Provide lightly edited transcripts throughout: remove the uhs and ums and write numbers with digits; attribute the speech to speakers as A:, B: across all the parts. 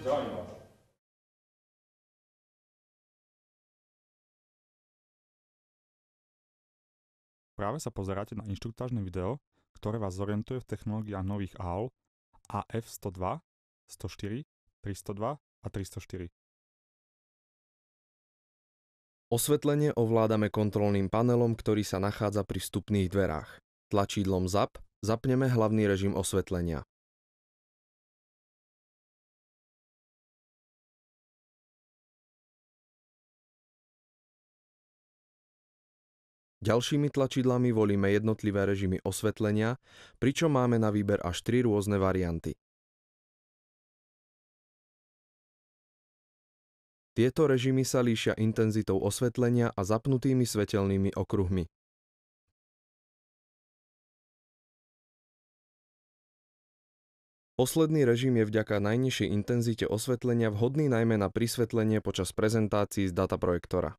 A: Zdravím vás. Práve sa pozeráte na inštruktážne video, ktoré vás zorientuje v technológiách nových AOL AF102, 104, 302 a 304.
B: Osvetlenie ovládame kontrolným panelom, ktorý sa nachádza pri vstupných dverách. Tlačidlom ZAP zapneme hlavný režim osvetlenia. Ďalšími tlačidlami volíme jednotlivé režimy osvetlenia, pričom máme na výber až 3 rôzne varianty. Tieto režimy sa líšia intenzitou osvetlenia a zapnutými svetelnými okruhmi. Posledný režim je vďaka najnižšej intenzite osvetlenia vhodný najmä na prisvetlenie počas prezentácií z dataprojektora.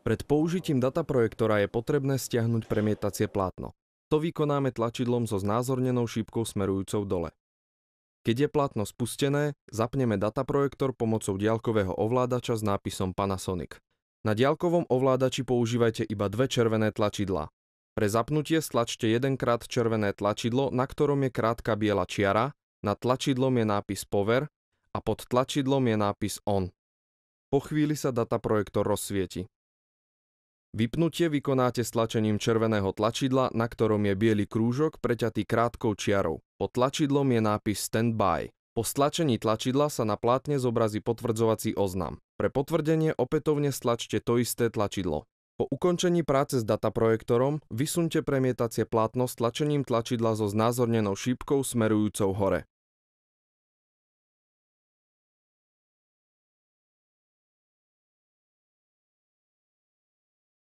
B: Pred použitím dataprojektora je potrebné stiahnuť premietacie plátno. To vykonáme tlačidlom so znázornenou šípkou smerujúcou dole. Keď je plátno spustené, zapneme dataprojektor pomocou diaľkového ovládača s nápisom Panasonic. Na diaľkovom ovládači používajte iba dve červené tlačidlá. Pre zapnutie stlačte jedenkrát červené tlačidlo, na ktorom je krátka biela čiara, nad tlačidlom je nápis Power a pod tlačidlom je nápis On. Po chvíli sa dataprojektor rozsvieti. Vypnutie vykonáte stlačením červeného tlačidla, na ktorom je biely krúžok preťatý krátkou čiarou. Pod tlačidlom je nápis Stand by. Po stlačení tlačidla sa na plátne zobrazí potvrdzovací oznam. Pre potvrdenie opätovne stlačte to isté tlačidlo. Po ukončení práce s dataprojektorom vysunte premietacie plátno stlačením tlačidla so znázornenou šípkou smerujúcou hore.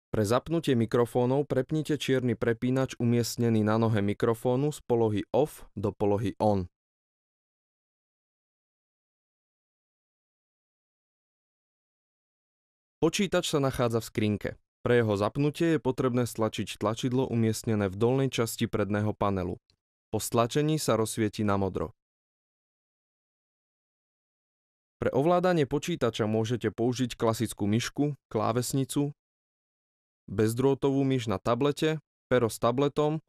B: Pre zapnutie mikrofónov prepnite čierny prepínač umiestnený na nohe mikrofónu z polohy Off do polohy On. Počítač sa nachádza v skrinke. Pre jeho zapnutie je potrebné stlačiť tlačidlo umiestnené v dolnej časti predného panelu. Po stlačení sa rozsvieti na modro. Pre ovládanie počítača môžete použiť klasickú myšku, klávesnicu, bezdrôtovú myš na tablete, pero s tabletom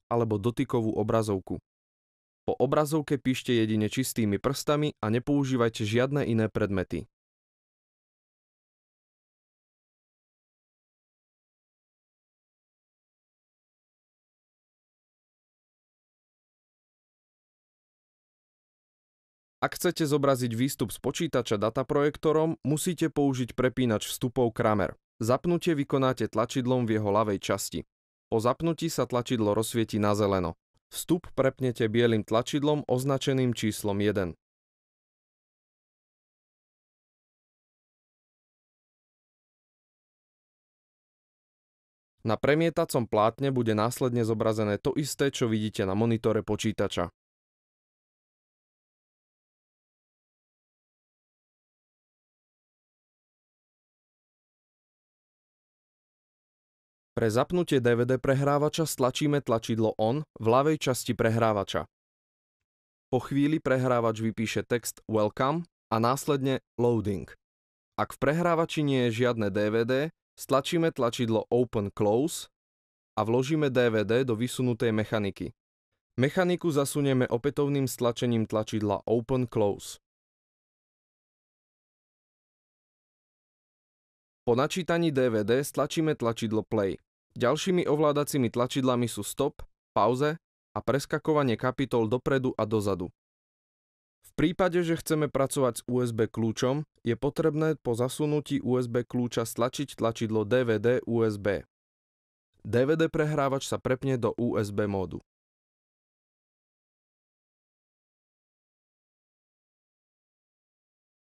B: alebo dotykovú obrazovku. Po obrazovke píšte jedine čistými prstami a nepoužívajte žiadne iné predmety. Ak chcete zobraziť výstup z počítača dataprojektorom, musíte použiť prepínač vstupov Kramer. Zapnutie vykonáte tlačidlom v jeho ľavej časti. Po zapnutí sa tlačidlo rozsvieti na zeleno. Vstup prepnete bielym tlačidlom označeným číslom 1. Na premietacom plátne bude následne zobrazené to isté, čo vidíte na monitore počítača. Pre zapnutie DVD prehrávača stlačíme tlačidlo On v ľavej časti prehrávača. Po chvíli prehrávač vypíše text Welcome a následne Loading. Ak v prehrávači nie je žiadne DVD, stlačíme tlačidlo Open Close a vložíme DVD do vysunutej mechaniky. Mechaniku zasunieme opätovným stlačením tlačidla Open Close. Po načítaní DVD stlačíme tlačidlo Play. Ďalšími ovládacími tlačidlami sú Stop, Pauze a preskakovanie kapitol dopredu a dozadu. V prípade, že chceme pracovať s USB kľúčom, je potrebné po zasunutí USB kľúča stlačiť tlačidlo DVD USB. DVD prehrávač sa prepne do USB módu.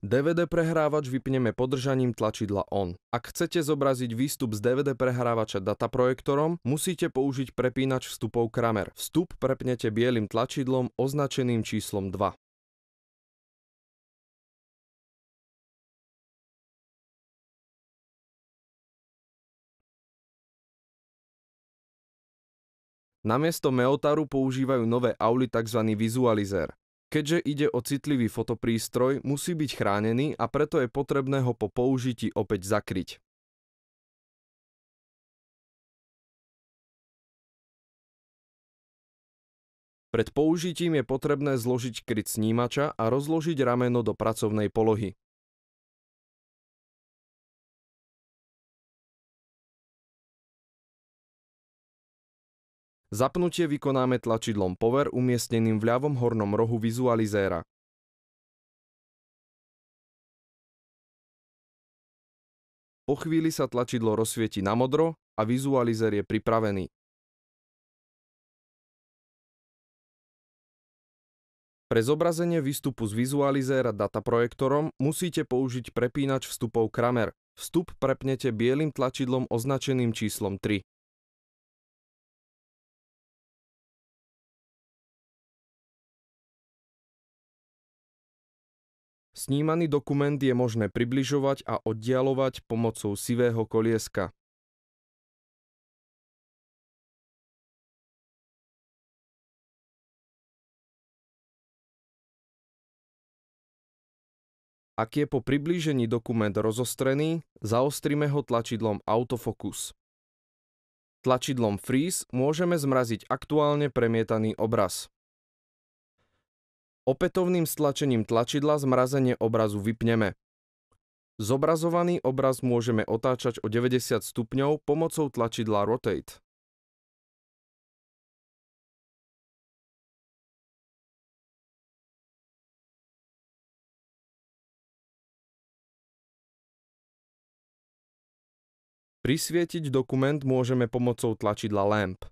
B: DVD prehrávač vypneme podržaním tlačidla On. Ak chcete zobraziť výstup z DVD prehrávača dataprojektorom, musíte použiť prepínač vstupov Kramer. Vstup prepnete bielym tlačidlom označeným číslom 2. Namiesto Meotaru používajú nové auly tzv. Vizualizér. Keďže ide o citlivý fotoprístroj, musí byť chránený a preto je potrebné ho po použití opäť zakryť. Pred použitím je potrebné zložiť kryt snímača a rozložiť rameno do pracovnej polohy. Zapnutie vykonáme tlačidlom Power umiestneným v ľavom hornom rohu vizualizéra. Po chvíli sa tlačidlo rozsvieti na modro a vizualizér je pripravený. Pre zobrazenie výstupu z vizualizéra dataprojektorom musíte použiť prepínač vstupov Kramer. Vstup prepnete bielym tlačidlom označeným číslom 3. Snímaný dokument je možné približovať a oddialovať pomocou sivého kolieska. Ak je po priblížení dokument rozostrený, zaostrime ho tlačidlom Autofocus. Tlačidlom Freeze môžeme zmraziť aktuálne premietaný obraz. Opätovným stlačením tlačidla zmrazenie obrazu vypneme. Zobrazovaný obraz môžeme otáčať o 90 stupňov pomocou tlačidla Rotate. Prisvietiť dokument môžeme pomocou tlačidla Lamp.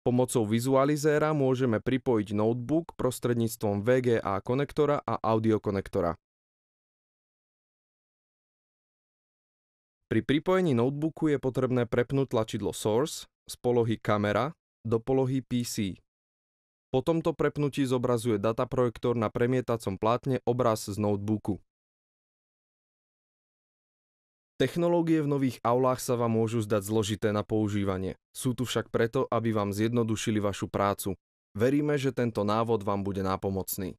B: Pomocou vizualizéra môžeme pripojiť notebook prostredníctvom VGA konektora a audio konektora. Pri pripojení notebooku je potrebné prepnúť tlačidlo Source z polohy Kamera do polohy PC. Po tomto prepnutí zobrazuje dataprojektor na premietacom plátne obraz z notebooku. Technológie v nových aulách sa vám môžu zdať zložité na používanie. Sú tu však preto, aby vám zjednodušili vašu prácu. Veríme, že tento návod vám bude nápomocný.